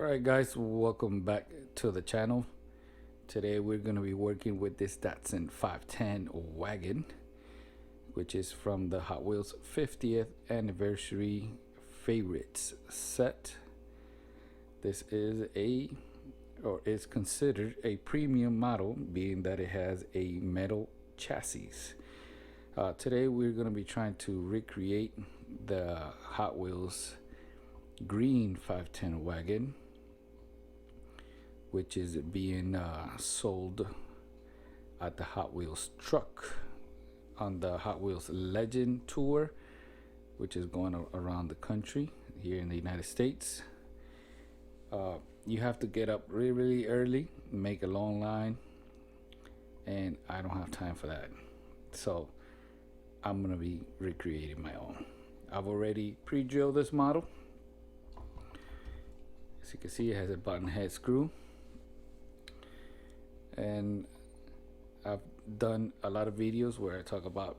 Alright guys, welcome back to the channel. Today we're going to be working with this Datsun 510 Wagon, which is from the Hot Wheels 50th anniversary favorites set. This is is considered a premium model, being that it has a metal chassis. Today we're going to be trying to recreate the Hot Wheels green 510 Wagon, which is being sold at the Hot Wheels truck on the Hot Wheels Legend tour, which is going around the country here in the United States. You have to get up really early, make a long line, and I don't have time for that, so I'm gonna be recreating my own. I've already pre-drilled this model. As you can see, it has a button head screw, and I've done a lot of videos where I talk about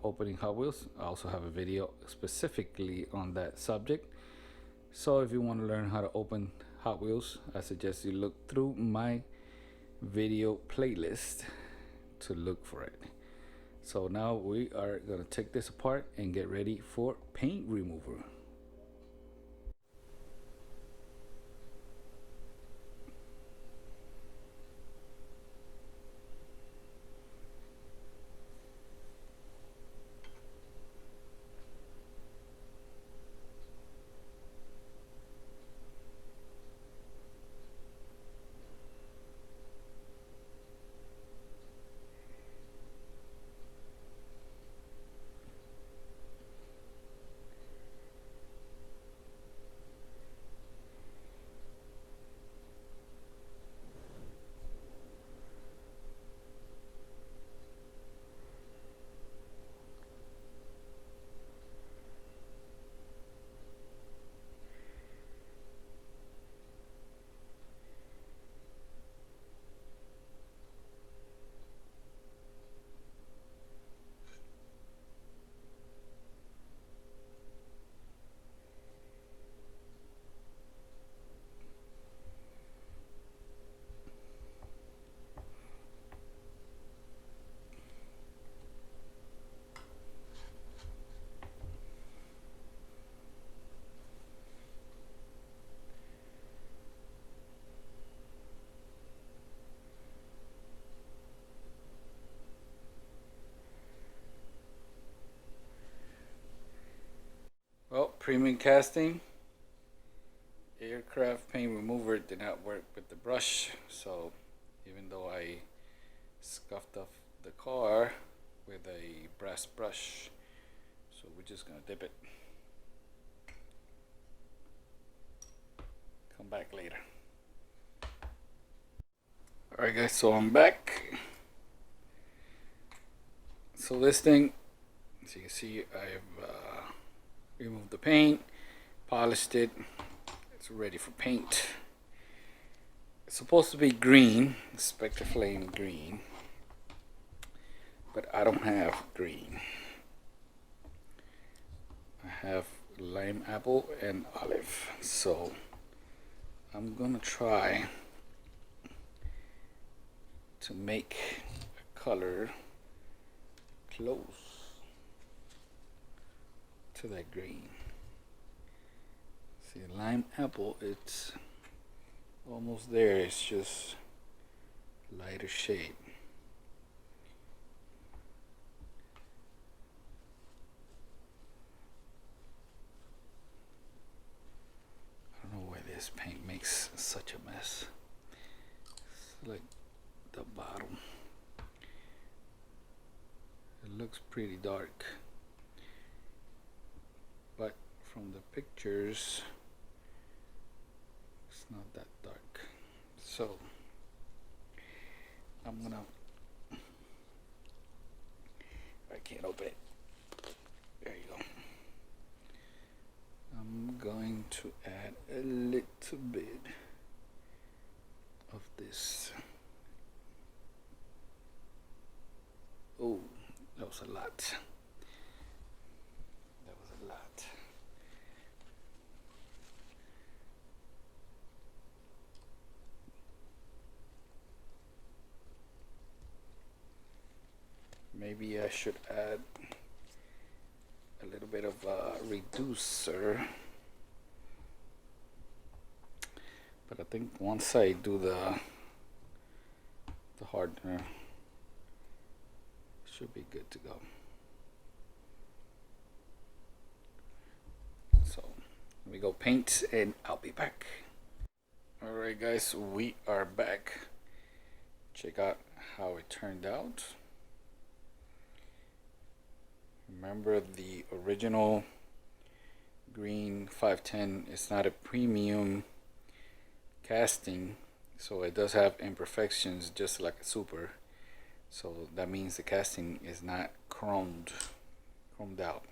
opening Hot Wheels. I also have a video specifically on that subject, so if you want to learn how to open Hot Wheels, I suggest you look through my video playlist to look for it. So now we are going to take this apart and get ready for paint remover. Well, premium casting aircraft paint remover did not work with the brush, so even though I scuffed off the car with a brass brush, so we're just gonna dip it, come back later. Alright guys, so I'm back. So this thing, as you can see, I've removed the paint, polished it. It's ready for paint. It's supposed to be green, Spectraflame green, but I don't have green. I have lime apple and olive, so I'm gonna try to make a color close to that green. See, lime apple, it's almost there, it's just lighter shade. I don't know why this paint makes such a mess. It's like the bottom, it looks pretty dark, but from the pictures it's not that dark, so I'm gonna, I can't open it, there you go. I'm going to add a little bit of this. Oh, that was a lot. That was a lot. Maybe I should add a little bit of a reducer. But I think once I do the hardener, should be good to go. So let me go paint and I'll be back. Alright guys, we are back. Check out how it turned out. Remember, the original green 510 is not a premium casting, so it does have imperfections just like a super. So that means the casting is not chromed out.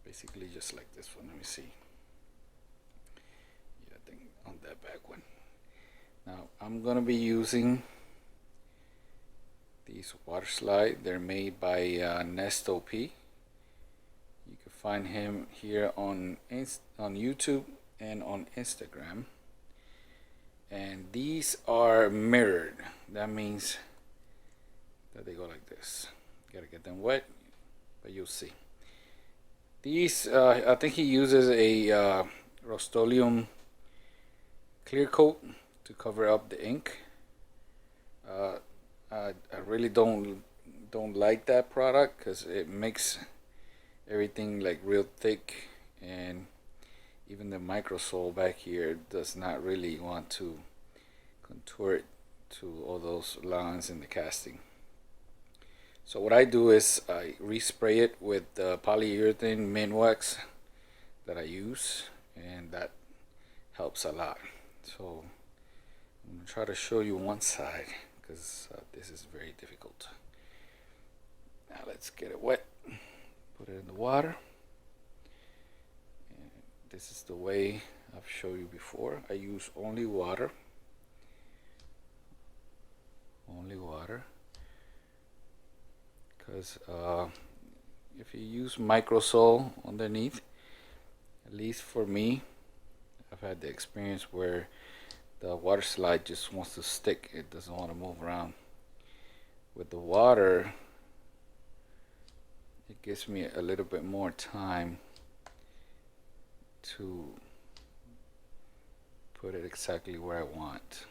Basically just like this one. Let me see. Yeah, I think on that back one. Now I'm gonna be using these water slide. They're made by Nest OP. You can find him here on YouTube and on Instagram. And these are mirrored. That means that they go like this. Gotta get them wet, but you'll see. These, I think he uses a Rust-Oleum clear coat to cover up the ink. I really don't like that product because it makes everything like real thick, and even the microsole back here does not really want to contour it to all those lines in the casting. So what I do is I respray it with the polyurethane mint wax that I use, and that helps a lot. So I'm going to try to show you one side because this is very difficult. Now let's get it wet, put it in the water. This is the way I've showed you before. I use only water. Because if you use microsole underneath, at least for me, I've had the experience where the water slide just wants to stick. It doesn't want to move around. With the water, it gives me a little bit more time to put it exactly where I want.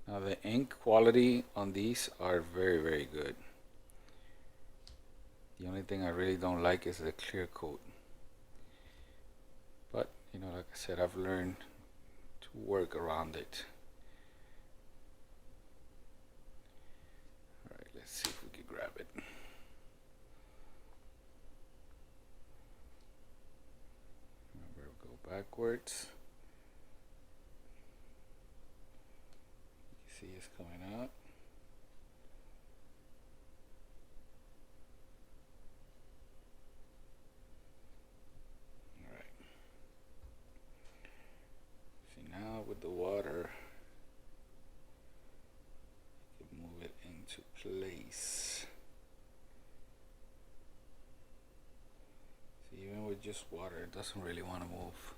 Now the ink quality on these are very, very good. The only thing I really don't like is the clear coat. But, you know, like I said, I've learned to work around it. Alright, let's see if we can grab it. Remember, go backwards. You see it's coming out. With the water, you can move it into place. See, even with just water, it doesn't really want to move,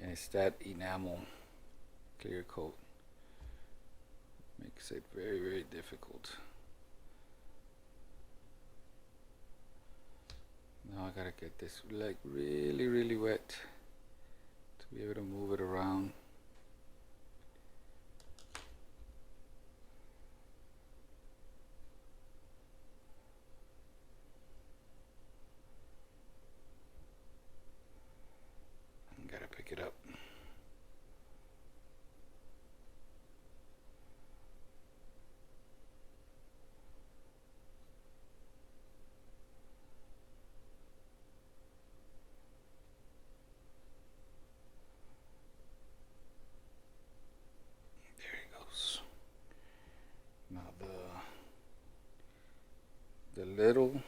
and it's that enamel clear coat makes it very, very difficult. Now I gotta get this like really, really wet to be able to move it around. Pick it up. There he goes. Now the little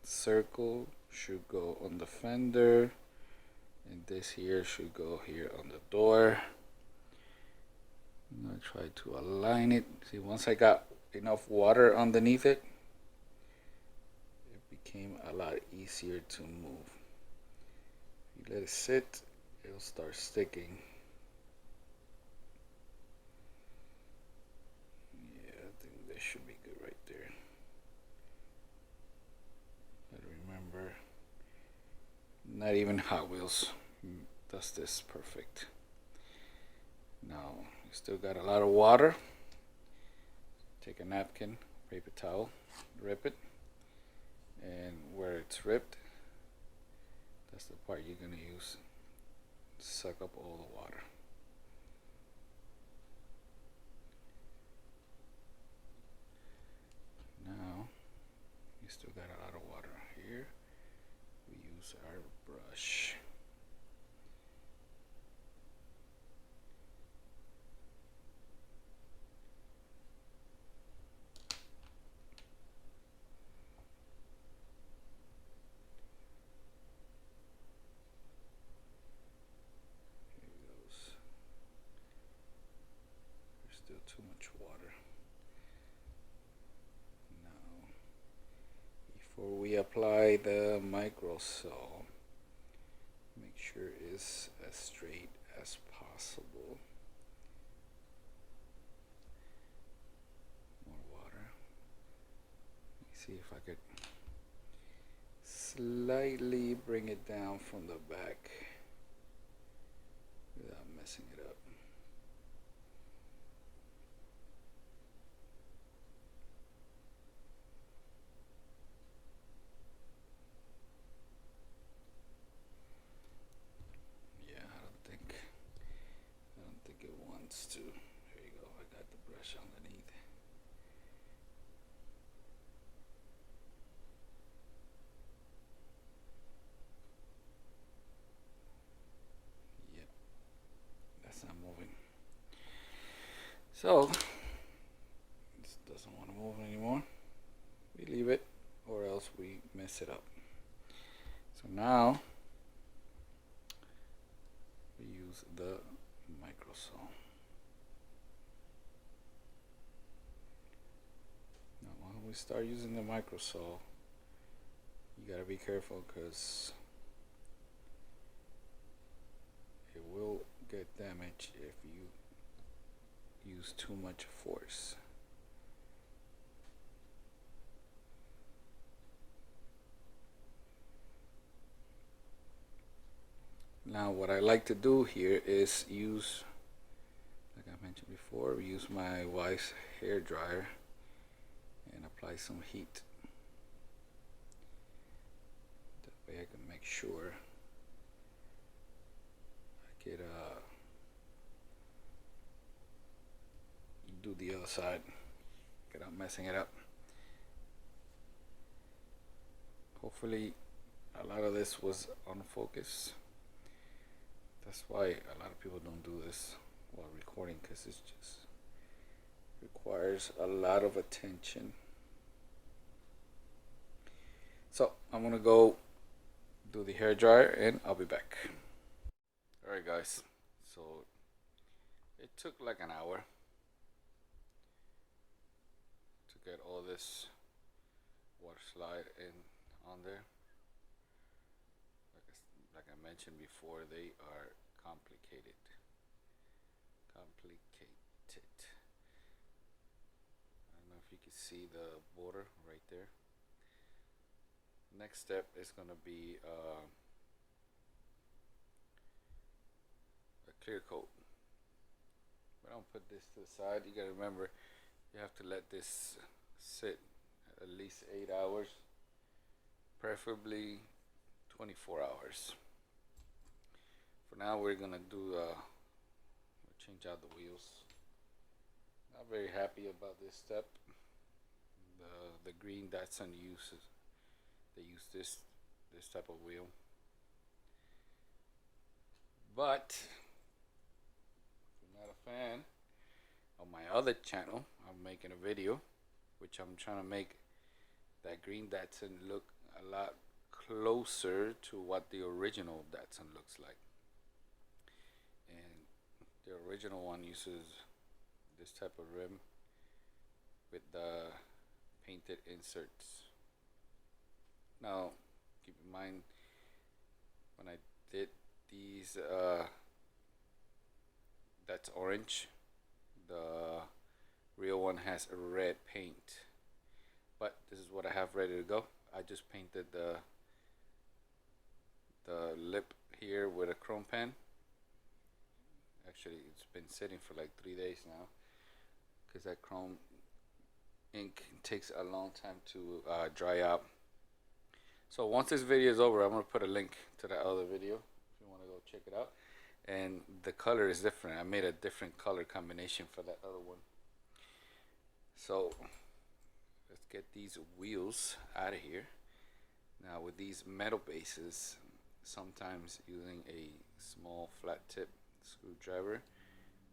circle should go on the fender. And this here should go here on the door. I'm going to try to align it. See, once I got enough water underneath it, it became a lot easier to move. If you let it sit, it'll start sticking. should be good right there. I remember, not even Hot Wheels does this perfect. Now, you still got a lot of water. Take a napkin, paper towel, rip it, and where it's ripped, that's the part you're gonna use to suck up all the water. Now, you still got a lot of water here. We use our brush. Still too much water. Now, before we apply the microsol, make sure it's as straight as possible. More water. Let me see if I could slightly bring it down from the back without messing it up. To. There you go. I got the brush underneath. Yep. That's not moving. So, this doesn't want to move anymore. We leave it, or else we mess it up. So now, we use the microsol. When we start using the microsol, you gotta be careful because it will get damaged if you use too much force. Now what I like to do here is use, like I mentioned before, use my wife's hair dryer and apply some heat. That way I can make sure I could do the other side without messing it up. Hopefully a lot of this was on focus. That's why a lot of people don't do this while recording, because it just requires a lot of attention. So I'm gonna go do the hair dryer and I'll be back. Alright guys, so it took like an hour to get all this water slide in on there. Like I mentioned before, they are complicated. I don't know if you can see the border right there. Next step is going to be a clear coat. But I'll put this to the side. You got to remember, you have to let this sit at least 8 hours, preferably 24 hours. For now, we're gonna do change out the wheels. Not very happy about this step. The green Datsun uses, they use this type of wheel. But if you're not a fan, on my other channel, I'm making a video, which I'm trying to make that green Datsun look a lot closer to what the original Datsun looks like. And the original one uses this type of rim with the painted inserts. Now, keep in mind, when I did these, that's orange. The Real one has a red paint. But this is what I have ready to go. I just painted the lip here with a chrome pen. Actually, it's been sitting for like 3 days now because that chrome ink takes a long time to dry out. So once this video is over, I'm gonna put a link to that other video if you want to go check it out. And the color is different. I made a different color combination for that other one. So let's get these wheels out of here. Now with these metal bases, sometimes using a small flat tip screwdriver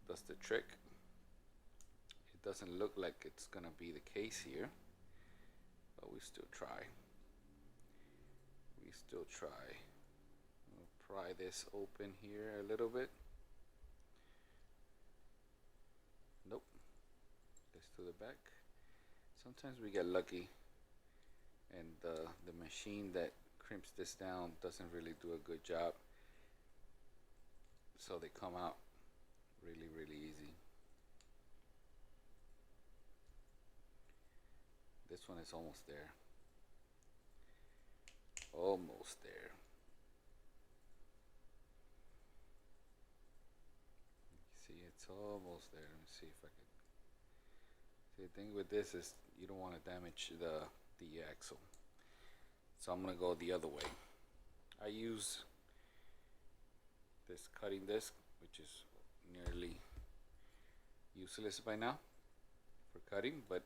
does the trick. It doesn't look like it's gonna be the case here, but we still try. I'll pry this open here a little bit. Nope. Let's do the back. Sometimes we get lucky and the machine that crimps this down doesn't really do a good job, so they come out really easy. This one is almost there. Almost there. See, it's almost there. Let me see if I can. See, the thing with this is you don't want to damage the axle. So I'm gonna go the other way. I use this cutting disc, which is nearly useless by now for cutting, but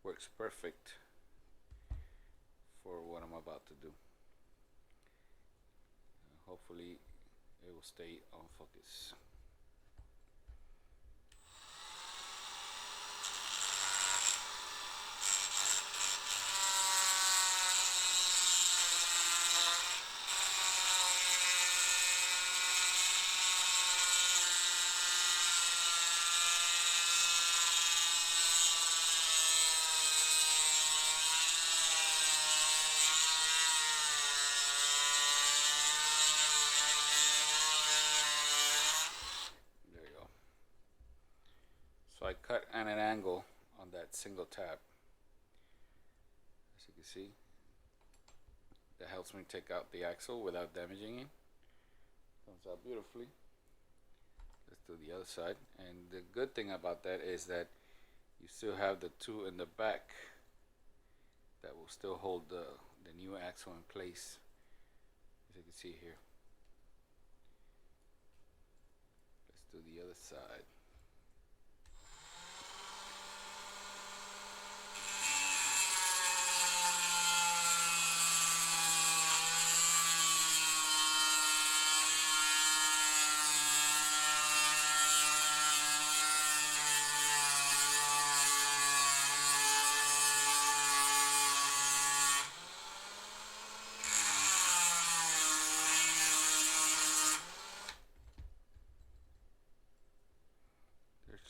works perfect for what I'm about to do. Hopefully it will stay on focus. So I cut at an angle on that single tab. As you can see, that helps me take out the axle without damaging it. Comes out beautifully. Let's do the other side. And the good thing about that is that you still have the two in the back that will still hold the new axle in place, as you can see here. Let's do the other side.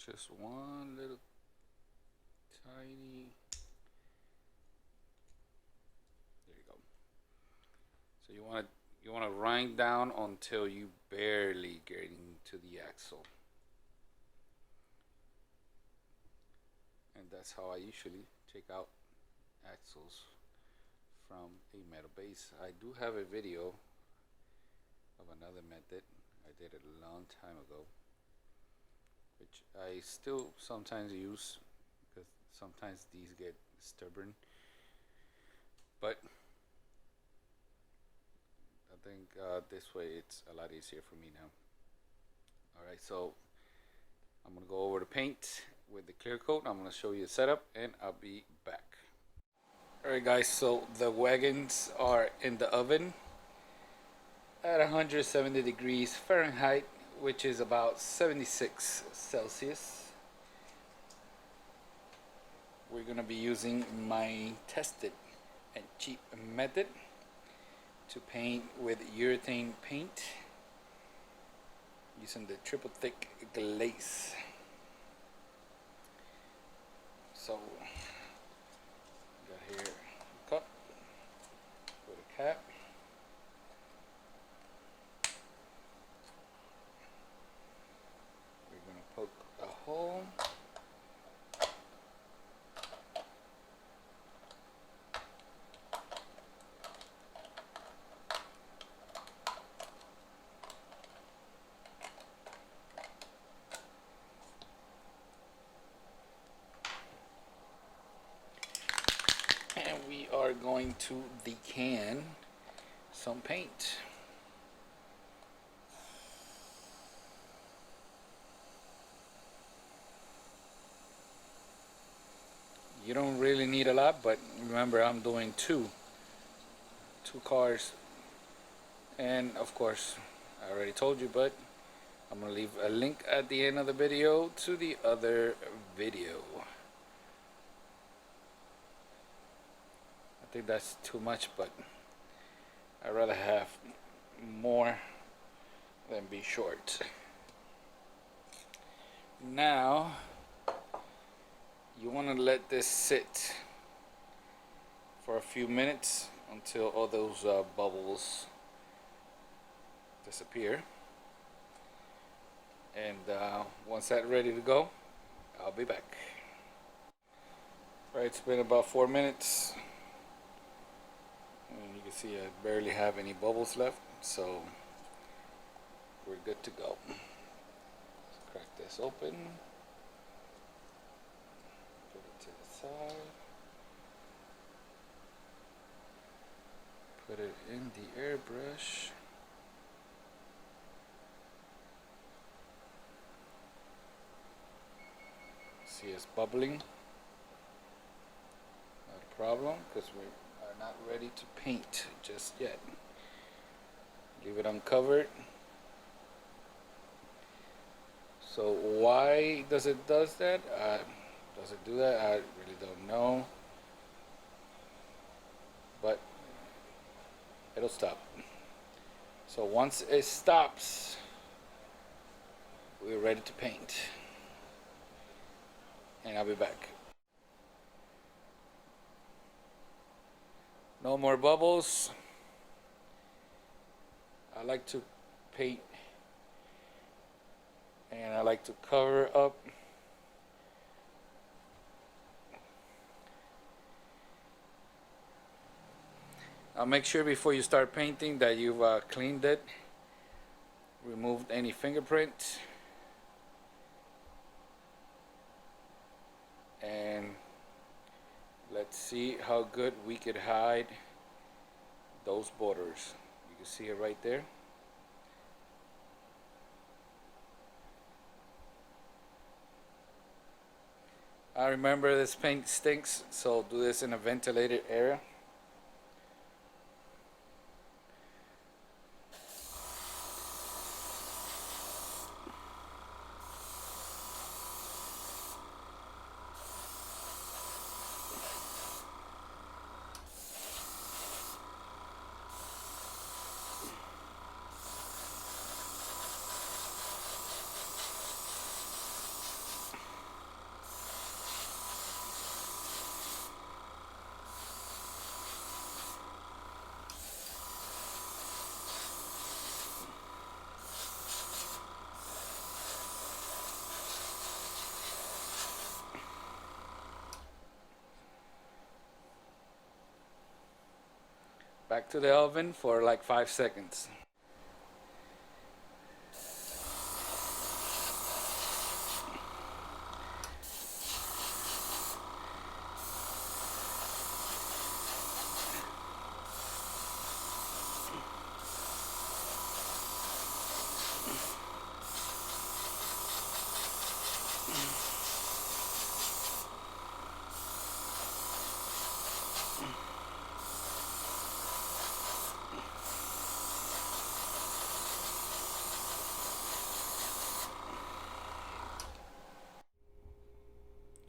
Just one little tiny, there you go. So you want to grind down until you barely get into the axle, and that's how I usually take out axles from a metal base. I do have a video of another method I did it a long time ago, which I still sometimes use because sometimes these get stubborn, but I think this way it's a lot easier for me now. Alright, so I'm gonna go over the paint with the clear coat. I'm gonna show you the setup and I'll be back. Alright guys, so the wagons are in the oven at 170 degrees Fahrenheit, which is about 76 Celsius. We're gonna be using my tested and cheap method to paint with urethane paint using the triple thick glaze. So got here a cup with a cap. We're gonna poke a hole we are going to decan some paint. You don't really need a lot, but remember I'm doing two cars, and of course I already told you, but I'm gonna leave a link at the end of the video to the other video. I think that's too much, but I'd rather have more than be short. Now you want to let this sit for a few minutes until all those bubbles disappear, and once that's ready to go, I'll be back. Alright, it's been about 4 minutes, and you can see I barely have any bubbles left, so we're good to go. Let's crack this open, put it to the side, put it in the airbrush. See, it's bubbling. Not a problem, because we are not ready to paint just yet. Leave it uncovered. So why does it do that? Does it do that? I really don't know. But it'll stop. So once it stops, we're ready to paint. And I'll be back. No more bubbles. I like to paint, and I like to cover up. I'll make sure before you start painting that you've cleaned it, removed any fingerprints, and let's see how good we could hide those borders. You can see it right there. I remember this paint stinks, so do this in a ventilated area. Back to the oven for like 5 seconds.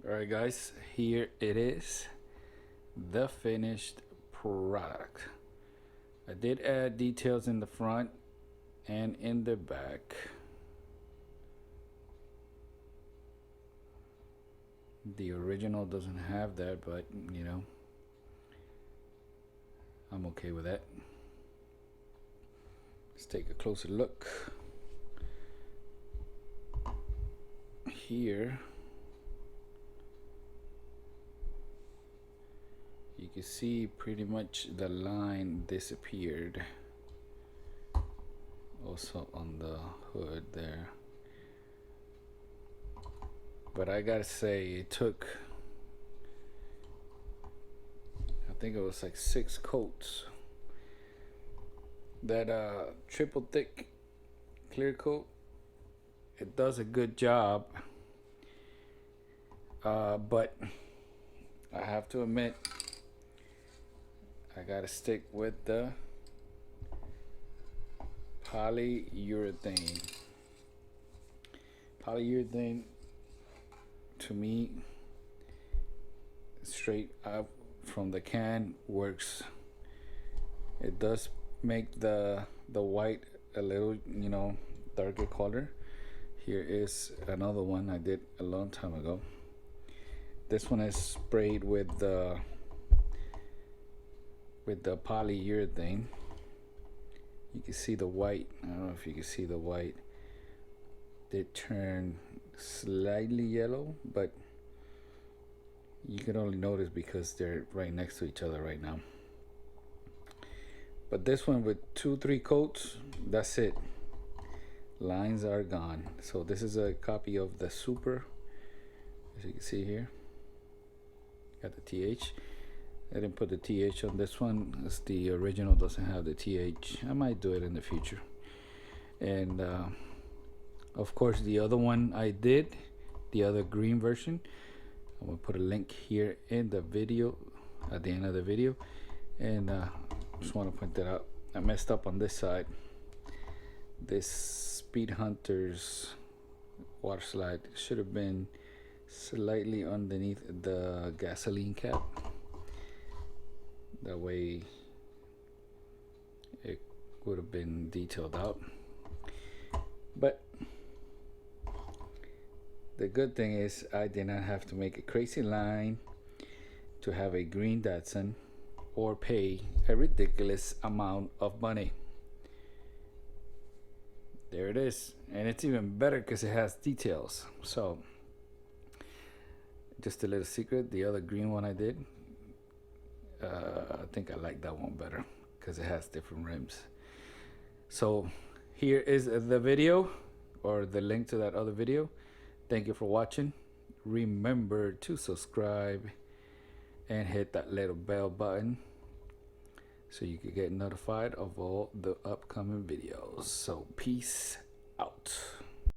Alright guys, here it is, the finished product. I did add details in the front and in the back. The original doesn't have that, but you know, I'm okay with that. Let's take a closer look. Here you can see pretty much the line disappeared. Also on the hood there. But I gotta say, it took, I think it was like 6 coats. That triple thick clear coat, it does a good job, but I have to admit I gotta stick with the polyurethane. Polyurethane, to me, straight up from the can, works. It does make the white a little, you know, darker color. Here is another one I did a long time ago. This one is sprayed with the polyurethane. You can see the white. I don't know if you can see the white. They turn slightly yellow, but you can only notice because they're right next to each other right now. But this one with 2-3 coats, that's it. Lines are gone. So this is a copy of the Super, as you can see here. Got the TH. I didn't put the TH on this one, as the original doesn't have the TH. I might do it in the future. And of course the other one I did, the other green version, I'm gonna put a link here in the video, at the end of the video. And just want to point that out. I messed up on this side. This Speed Hunter's water slide should have been slightly underneath the gasoline cap. That way it would have been detailed out. But the good thing is I did not have to make a crazy line to have a green Datsun or pay a ridiculous amount of money. There it is, and it's even better because it has details. So just a little secret, the other green one I did, I think I like that one better because it has different rims. So here is the video, or the link to that other video. Thank you for watching. Remember to subscribe and hit that little bell button so you can get notified of all the upcoming videos. So peace out.